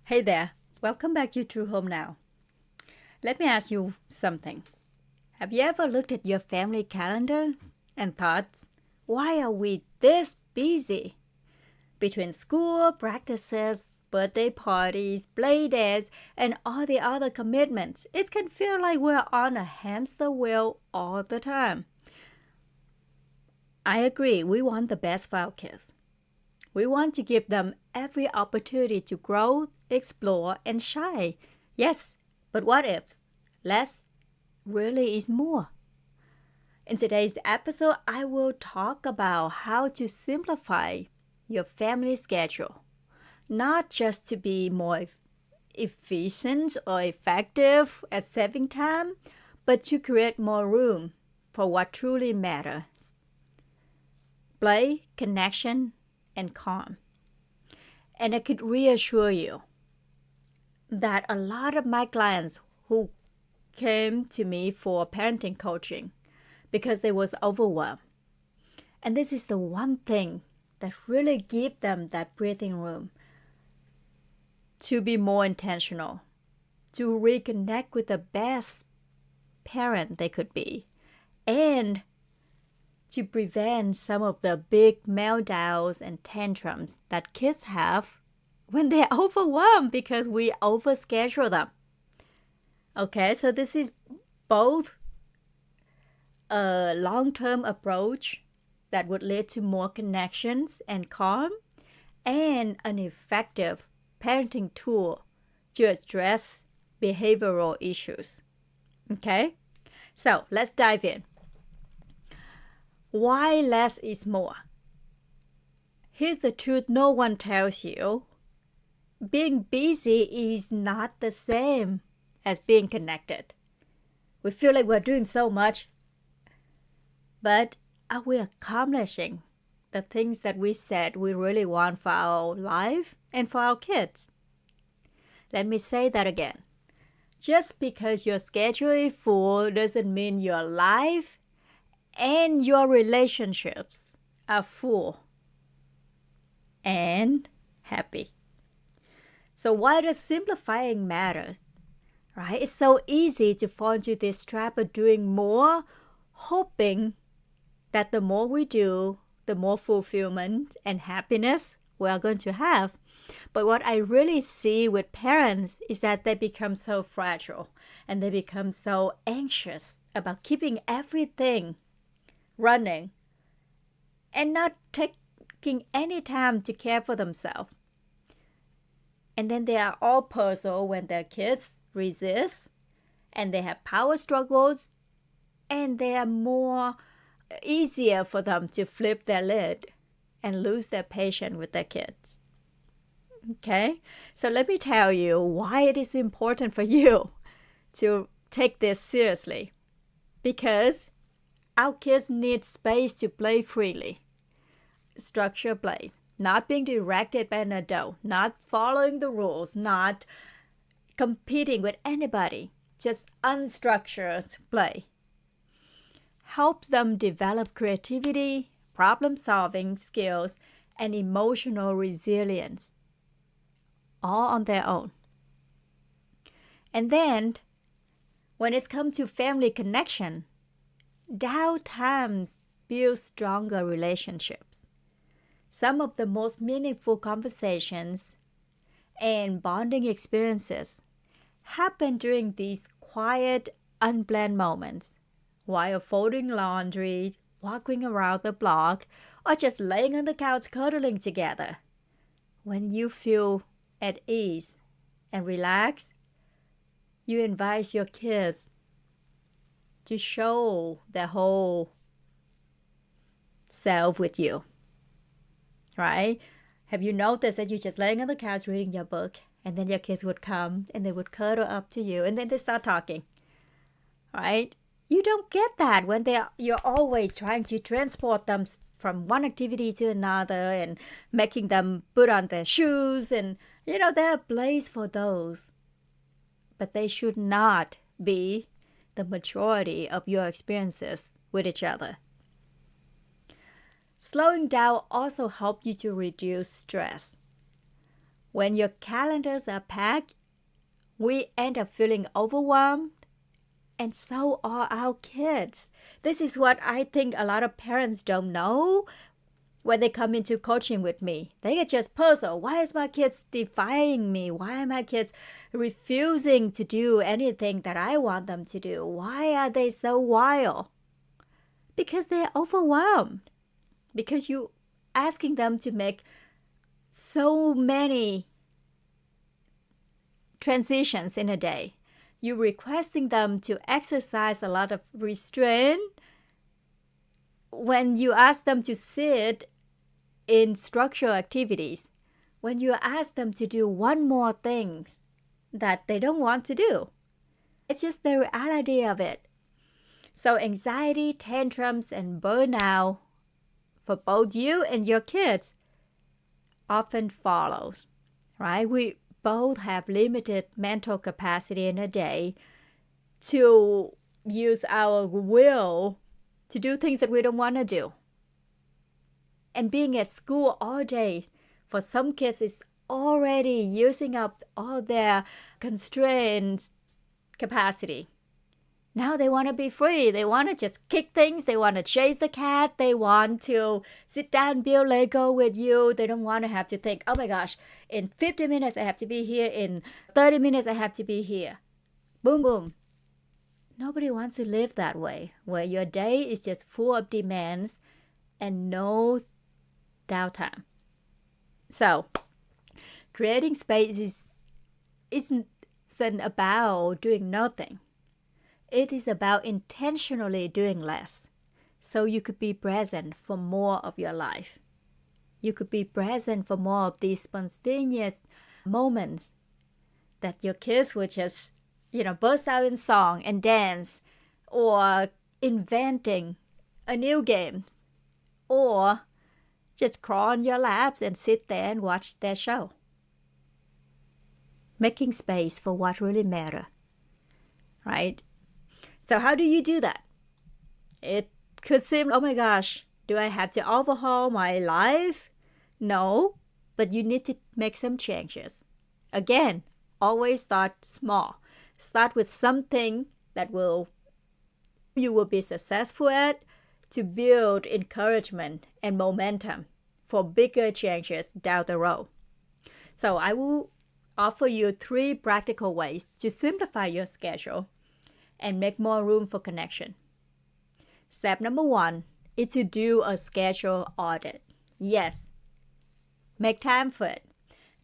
Hey there, welcome back to True Home Now. Let me ask you something. Have you ever looked at your family calendars and thought, why are we this busy? Between school, practices, birthday parties, play dates, and all the other commitments, it can feel like we're on a hamster wheel all the time. I agree, we want the best for our kids. We want to give them every opportunity to grow, explore, and shine. Yes, but what if less really is more? In today's episode, I will talk about how to simplify your family schedule, not just to be more efficient or effective at saving time, but to create more room for what truly matters: play, connection, and calm. And I could reassure you that a lot of my clients who came to me for parenting coaching because they was overwhelmed. And this is the one thing that really give them that breathing room to be more intentional, to reconnect with the best parent they could be, and to prevent some of the big meltdowns and tantrums that kids have when they're overwhelmed because we overschedule them. Okay, so this is both a long-term approach that would lead to more connections and calm, and an effective parenting tool to address behavioral issues. Okay, so let's dive in. Why less is more? Here's the truth no one tells you. Being busy is not the same as being connected. We feel like we're doing so much, but are we accomplishing the things that we said we really want for our life and for our kids? Let me say that again. Just because your schedule is full doesn't mean your life and your relationships are full and happy. So why does simplifying matter? Right? It's so easy to fall into this trap of doing more, hoping that the more we do, the more fulfillment and happiness we are going to have. But what I really see with parents is that they become so fragile and they become so anxious about keeping everything running and not taking any time to care for themselves. And then they are all puzzled when their kids resist and they have power struggles, and they are more easier for them to flip their lid and lose their patience with their kids. Okay, so let me tell you why it is important for you to take this seriously. Because our kids need space to play freely. Structured play. Not being directed by an adult. Not following the rules. Not competing with anybody. Just unstructured play. Helps them develop creativity, problem-solving skills, and emotional resilience. All on their own. And then, when it's come to family connection, downtimes build stronger relationships. Some of the most meaningful conversations and bonding experiences happen during these quiet, unplanned moments, while folding laundry, walking around the block, or just laying on the couch cuddling together. When you feel at ease and relaxed, you invite your kids to show their whole self with you, right? Have you noticed that you're just laying on the couch reading your book, and then your kids would come and they would cuddle up to you, and then they start talking, right? You don't get that when you're always trying to transport them from one activity to another and making them put on their shoes, and there are plays for those, but they should not be the majority of your experiences with each other. Slowing down also helps you to reduce stress. When your calendars are packed, we end up feeling overwhelmed, and so are our kids. This is what I think a lot of parents don't know when they come into coaching with me. They get just puzzled. Why is my kids defying me? Why are my kids refusing to do anything that I want them to do? Why are they so wild? Because they're overwhelmed. Because you asking them to make so many transitions in a day. You're requesting them to exercise a lot of restraint. When you ask them to sit in structural activities, when you ask them to do one more thing that they don't want to do. It's just the reality of it. So anxiety, tantrums, and burnout for both you and your kids often follows, right? We both have limited mental capacity in a day to use our will to do things that we don't want to do. And being at school all day, for some kids, is already using up all their constrained capacity. Now they want to be free. They want to just kick things. They want to chase the cat. They want to sit down and build Lego with you. They don't want to have to think, oh my gosh, in 50 minutes I have to be here. In 30 minutes I have to be here. Boom, boom. Nobody wants to live that way, where your day is just full of demands and no downtime. So, creating space isn't about doing nothing. It is about intentionally doing less, so you could be present for more of your life. You could be present for more of these spontaneous moments that your kids would just, burst out in song and dance, or inventing a new game, or just crawl on your laps and sit there and watch their show. Making space for what really matters, right? So how do you do that? It could seem, oh my gosh, do I have to overhaul my life? No, but you need to make some changes. Again, always start small. Start with something that you will be successful at, to build encouragement and momentum for bigger changes down the road. So I will offer you 3 practical ways to simplify your schedule and make more room for connection. Step number 1 is to do a schedule audit. Yes, make time for it.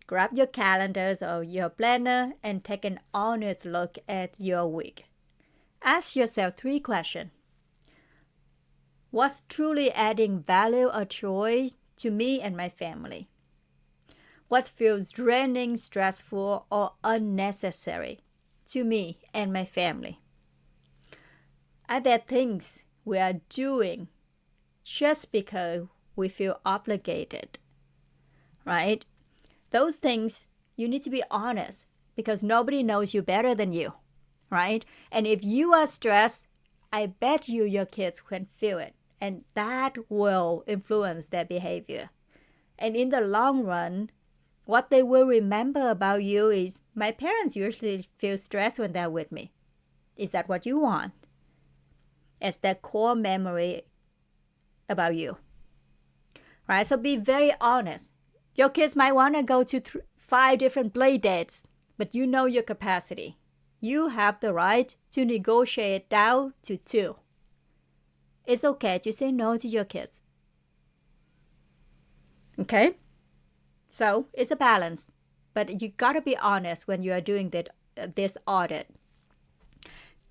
Grab your calendars or your planner and take an honest look at your week. Ask yourself 3 questions. What's truly adding value or joy to me and my family? What feels draining, stressful, or unnecessary to me and my family? Are there things we are doing just because we feel obligated, right? Those things, you need to be honest, because nobody knows you better than you, right? And if you are stressed, I bet your kids can feel it, and that will influence their behavior. And in the long run, what they will remember about you is, my parents usually feel stressed when they're with me. Is that what you want? As their core memory about you, right? So be very honest. Your kids might want to go to 5 different play dates, but you know your capacity. You have the right to negotiate down to 2. It's okay to say no to your kids. Okay? So it's a balance, but you gotta be honest when you are doing this audit.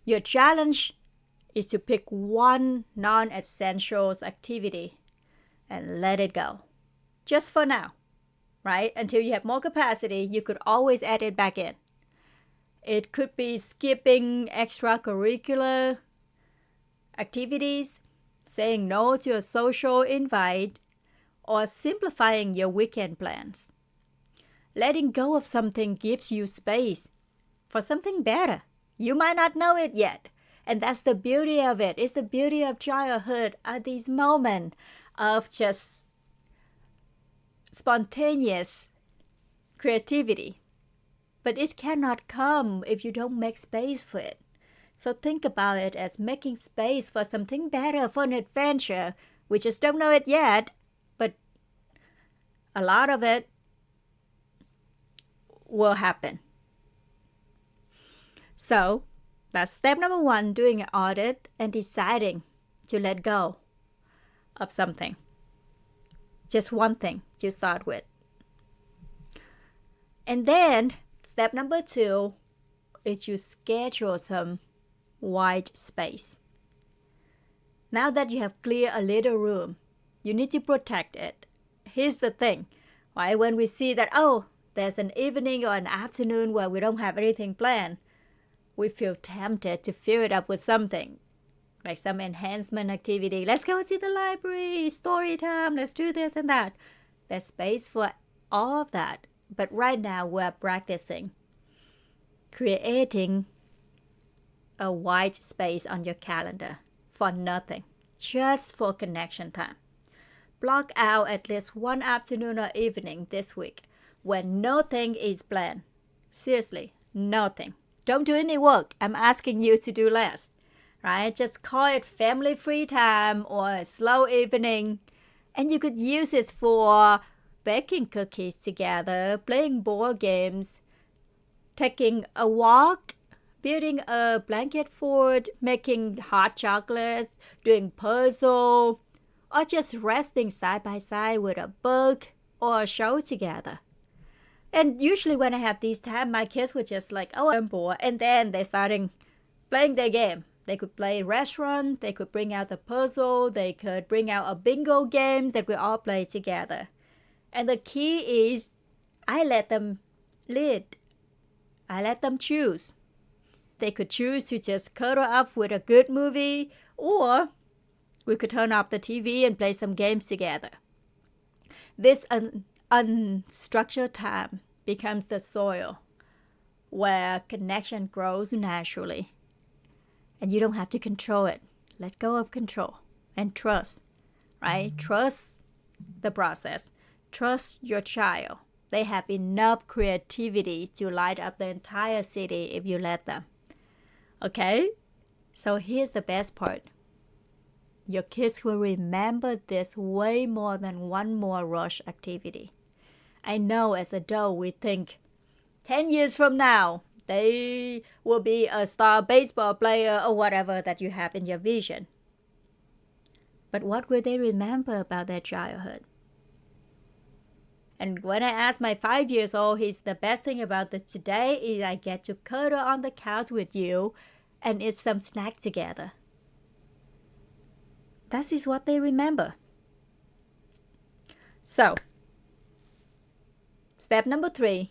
Your challenge is to pick one non-essentials activity and let it go. Just for now, right? Until you have more capacity, you could always add it back in. It could be skipping extracurricular activities, saying no to a social invite, or simplifying your weekend plans. Letting go of something gives you space for something better. You might not know it yet. And that's the beauty of it. It's the beauty of childhood, are these moments of just spontaneous creativity. But it cannot come if you don't make space for it. So think about it as making space for something better, for an adventure. We just don't know it yet, but a lot of it will happen. So that's step number 1, doing an audit and deciding to let go of something. Just one thing to start with. And then step number 2 is you schedule some white space. Now that you have cleared a little room, you need to protect it. Here's the thing, right? When we see that, there's an evening or an afternoon where we don't have anything planned, we feel tempted to fill it up with something, like some enhancement activity. Let's go to the library, story time, let's do this and that. There's space for all of that. But right now we're practicing creating a white space on your calendar for nothing, just for connection time. Block out at least one afternoon or evening this week when nothing is planned. Seriously, nothing. Don't do any work. I'm asking you to do less, right? Just call it family free time or a slow evening. And you could use it for baking cookies together, playing board games, taking a walk, building a blanket fort, making hot chocolates, doing puzzle, or just resting side by side with a book or a show together. And usually when I have these time, my kids were just like, I'm bored. And then they started playing their game. They could play restaurant, they could bring out the puzzle, they could bring out a bingo game that we all play together. And the key is I let them lead. I let them choose. They could choose to just cuddle up with a good movie, or we could turn off the TV and play some games together. This unstructured time becomes the soil where connection grows naturally. And you don't have to control it. Let go of control and trust, right? Trust the process. Trust your child. They have enough creativity to light up the entire city if you let them. Okay? So here's the best part. Your kids will remember this way more than one more rush activity. I know as adults we think 10 years from now, they will be a star baseball player or whatever that you have in your vision. But what will they remember about their childhood? And when I ask my 5-year-old, the best thing about today is I get to cuddle on the couch with you and eat some snack together. That is what they remember. So, step number 3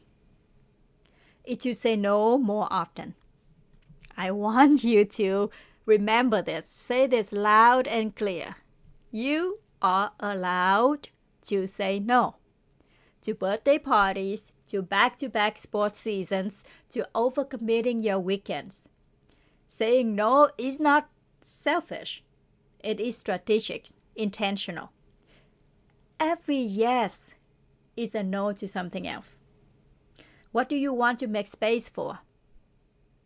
is to say no more often. I want you to remember this. Say this loud and clear. You are allowed to say no. To birthday parties, to back-to-back sports seasons, to overcommitting your weekends. Saying no is not selfish. It is strategic, intentional. Every yes is a no to something else. What do you want to make space for?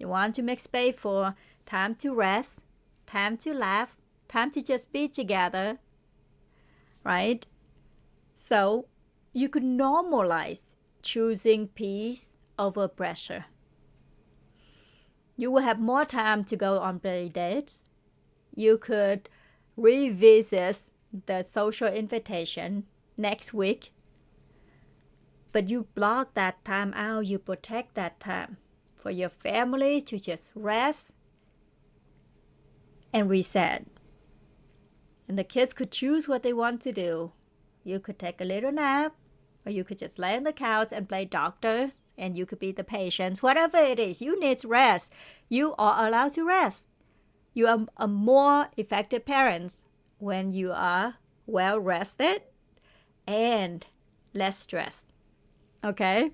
You want to make space for time to rest, time to laugh, time to just be together, right? So you could normalize choosing peace over pressure. You will have more time to go on play dates. You could revisit the social invitation next week. But you block that time out, you protect that time for your family to just rest and reset. And the kids could choose what they want to do. You could take a little nap, or you could just lay on the couch and play doctor, and you could be the patient. Whatever it is, you need rest. You are allowed to rest. You are a more effective parent when you are well rested and less stressed. Okay?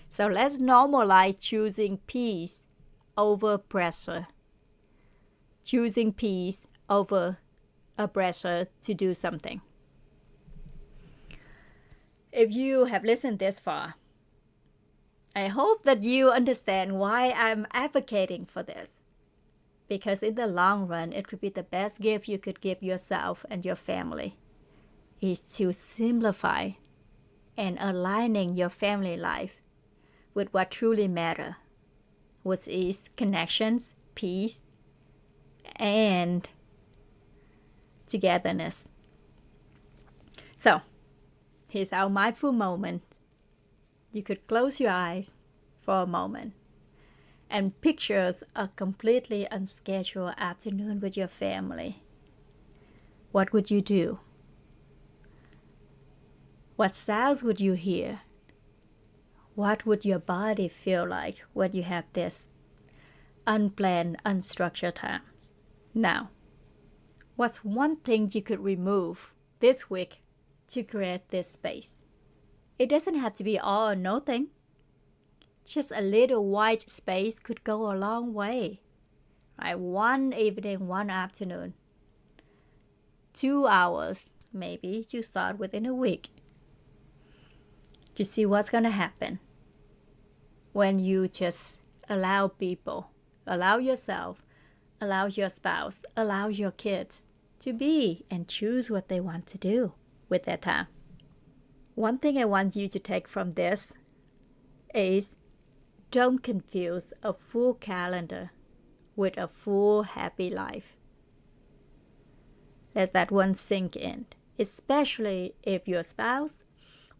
So let's normalize choosing peace over pressure. Choosing peace over a pressure to do something. If you have listened this far, I hope that you understand why I'm advocating for this. Because in the long run, it could be the best gift you could give yourself and your family is to simplify and aligning your family life with what truly matters, which is connections, peace, and togetherness. So, here's our mindful moment. You could close your eyes for a moment and picture a completely unscheduled afternoon with your family. What would you do? What sounds would you hear? What would your body feel like when you have this unplanned, unstructured time? Now, what's one thing you could remove this week to create this space? It doesn't have to be all or nothing. Just a little white space could go a long way. Right? One evening, one afternoon, 2 hours maybe to start within a week. You see what's going to happen when you just allow people, allow yourself, allow your spouse, allow your kids to be and choose what they want to do with their time. One thing I want you to take from this is don't confuse a full calendar with a full happy life. Let that one sink in, especially if your spouse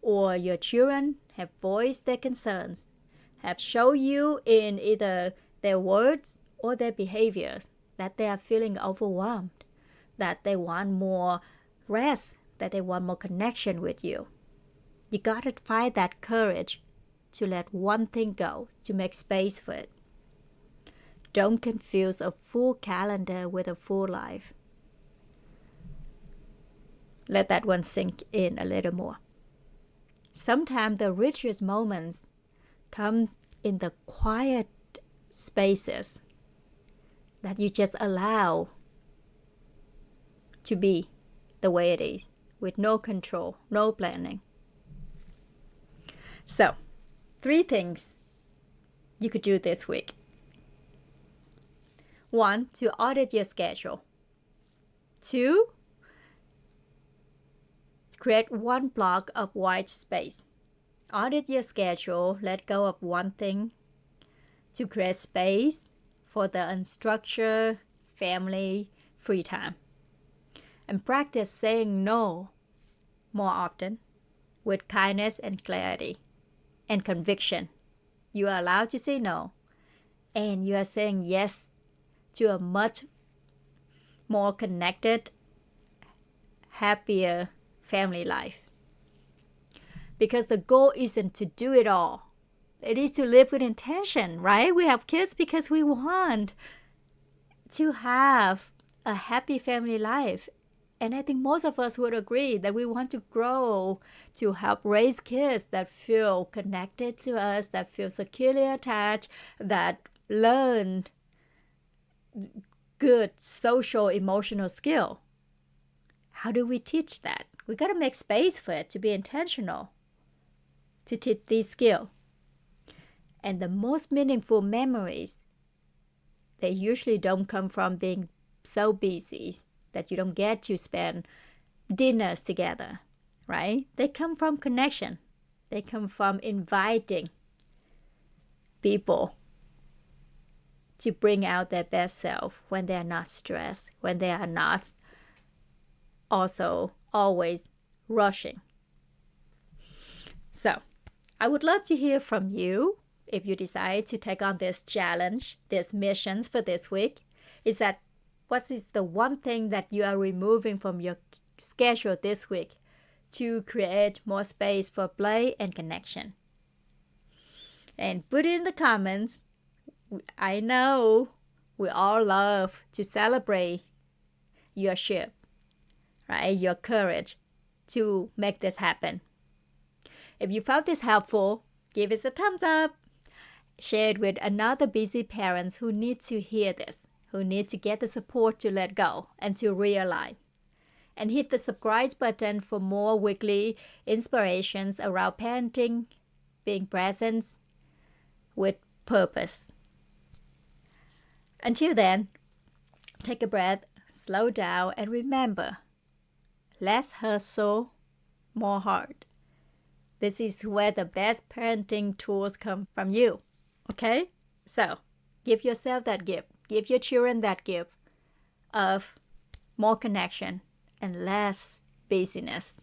or your children have voiced their concerns, have shown you in either their words or their behaviors that they are feeling overwhelmed, that they want more rest, that they want more connection with you. You gotta find that courage to let one thing go, to make space for it. Don't confuse a full calendar with a full life. Let that one sink in a little more. Sometimes the richest moments comes in the quiet spaces that you just allow to be the way it is, with no control, no planning. So, 3 things you could do this week. 1, to audit your schedule. 2, create one block of white space. Audit your schedule, let go of one thing to create space for the unstructured family free time. And practice saying no more often with kindness and clarity and conviction. You are allowed to say no, and you are saying yes to a much more connected, happier family life. Because the goal isn't to do it all. It is to live with intention, right? We have kids because we want to have a happy family life. And I think most of us would agree that we want to grow to help raise kids that feel connected to us, that feel securely attached, that learn good social, emotional skill. How do we teach that? We got to make space for it to be intentional, to teach these skills. And the most meaningful memories, they usually don't come from being so busy that you don't get to spend dinners together, right? They come from connection. They come from inviting people to bring out their best self when they are not stressed, when they are not also always rushing. So, I would love to hear from you if you decide to take on this challenge, these missions for this week. Is that what is the one thing that you are removing from your schedule this week to create more space for play and connection? And put it in the comments. I know we all love to celebrate your shift, right? Your courage to make this happen. If you found this helpful, give us a thumbs up. Share it with another busy parents who need to hear this, who need to get the support to let go and to realign. And hit the subscribe button for more weekly inspirations around parenting, being present, with purpose. Until then, take a breath, slow down, and remember, less hustle, more heart. This is where the best parenting tools come from you. Okay? So, give yourself that gift. Give your children that gift of more connection and less busyness.